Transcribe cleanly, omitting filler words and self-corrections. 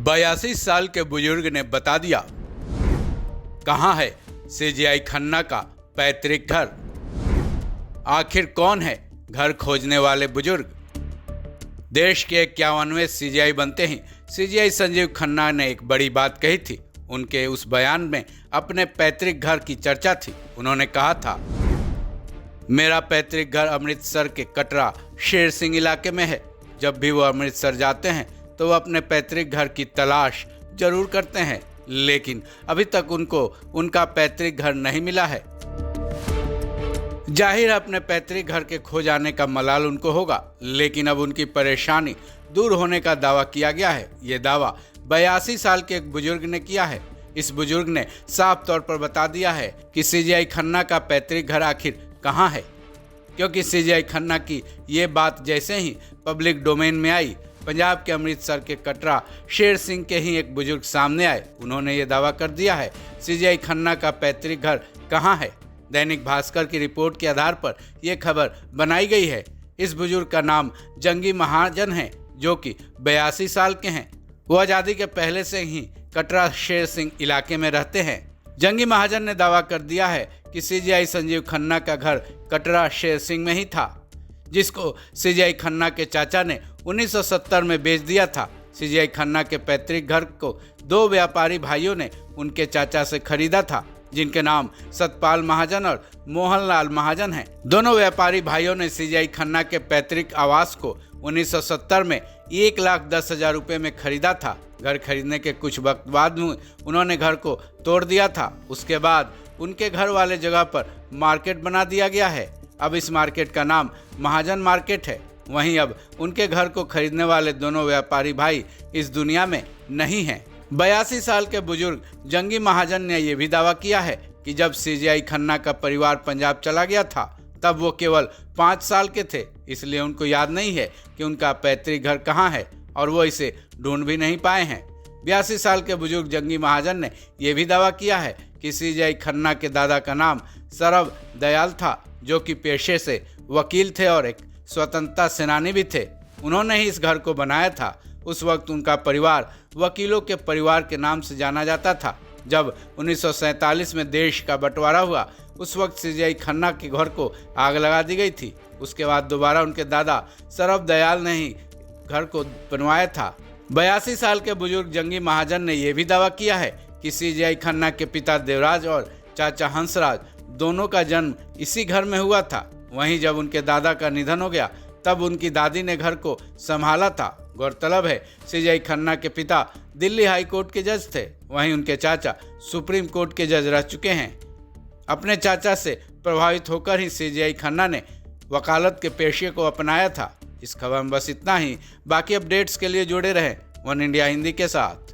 82 साल के बुजुर्ग ने बता दिया कहां है सीजेआई खन्ना का पैतृक घर। आखिर कौन है घर खोजने वाले बुजुर्ग। देश के 51वें सीजेआई बनते ही सीजेआई संजीव खन्ना ने एक बड़ी बात कही थी। उनके उस बयान में अपने पैतृक घर की चर्चा थी। उन्होंने कहा था, मेरा पैतृक घर अमृतसर के कटरा शेर सिंह इलाके में है। जब भी वो अमृतसर जाते हैं तो वो अपने पैतृक घर की तलाश जरूर करते हैं, लेकिन अभी तक उनको उनका पैतृक घर नहीं मिला है। जाहिर है अपने पैतृक घर के खो जाने का मलाल उनको होगा, लेकिन अब उनकी परेशानी दूर होने का दावा किया गया है। ये दावा 82 साल के एक बुजुर्ग ने किया है। इस बुजुर्ग ने साफ तौर पर बता दिया है कि सीजेआई खन्ना का पैतृक घर आखिर कहां है, क्योंकि सीजेआई खन्ना की ये बात जैसे ही पब्लिक डोमेन में आई, पंजाब के अमृतसर के कटरा शेर सिंह के ही एक बुजुर्ग सामने आए। उन्होंने ये दावा कर दिया है सीजेआई खन्ना का पैतृक घर कहां है। दैनिक भास्कर की रिपोर्ट के आधार पर यह खबर बनाई गई है। इस बुजुर्ग का नाम जंगी महाजन है, जो कि 82 साल के हैं। वो आज़ादी के पहले से ही कटरा शेर सिंह इलाके में रहते हैं। जंगी महाजन ने दावा कर दिया है कि सीजेआई संजीव खन्ना का घर कटरा शेर सिंह में ही था, जिसको सीजेआई खन्ना के चाचा ने 1970 में बेच दिया था। सीजेआई खन्ना के पैतृक घर को 2 व्यापारी भाइयों ने उनके चाचा से खरीदा था, जिनके नाम सतपाल महाजन और मोहनलाल महाजन हैं। दोनों व्यापारी भाइयों ने सीजेआई खन्ना के पैतृक आवास को 1970 में 1,10,000 रुपये में खरीदा था। घर खरीदने के कुछ वक्त बाद उन्होंने घर को तोड़ दिया था। उसके बाद उनके घर वाले जगह पर मार्केट बना दिया गया है। अब इस मार्केट का नाम महाजन मार्केट है। वहीं अब उनके घर को खरीदने वाले दोनों व्यापारी भाई इस दुनिया में नहीं हैं। 82 साल के बुजुर्ग जंगी महाजन ने यह भी दावा किया है कि जब सीजेआई खन्ना का परिवार पंजाब चला गया था, तब वो केवल 5 साल के थे, इसलिए उनको याद नहीं है कि उनका पैतृक घर कहाँ है और वो इसे ढूंढ भी नहीं पाए हैं। 82 साल के बुजुर्ग जंगी महाजन ने यह भी दावा किया है कि सीजेआई खन्ना के दादा का नाम सरब दयाल था, जो कि पेशे से वकील थे और एक स्वतंत्रता सेनानी भी थे। उन्होंने ही इस घर को बनाया था। उस वक्त उनका परिवार वकीलों के परिवार के नाम से जाना जाता था। जब 1947 में देश का बंटवारा हुआ, उस वक्त सीजेआई खन्ना के घर को आग लगा दी गई थी। उसके बाद दोबारा उनके दादा सरब दयाल ने ही घर को बनवाया था। 82 साल के बुजुर्ग जंगी महाजन ने यह भी दावा किया है कि सीजेआई खन्ना के पिता देवराज और चाचा हंसराज दोनों का जन्म इसी घर में हुआ था। वहीं जब उनके दादा का निधन हो गया, तब उनकी दादी ने घर को संभाला था। गौरतलब है सीजेआई खन्ना के पिता दिल्ली हाई कोर्ट के जज थे, वहीं उनके चाचा सुप्रीम कोर्ट के जज रह चुके हैं। अपने चाचा से प्रभावित होकर ही सीजेआई खन्ना ने वकालत के पेशे को अपनाया था। इस खबर में बस इतना ही। बाकी अपडेट्स के लिए जुड़े रहें वन इंडिया हिंदी के साथ।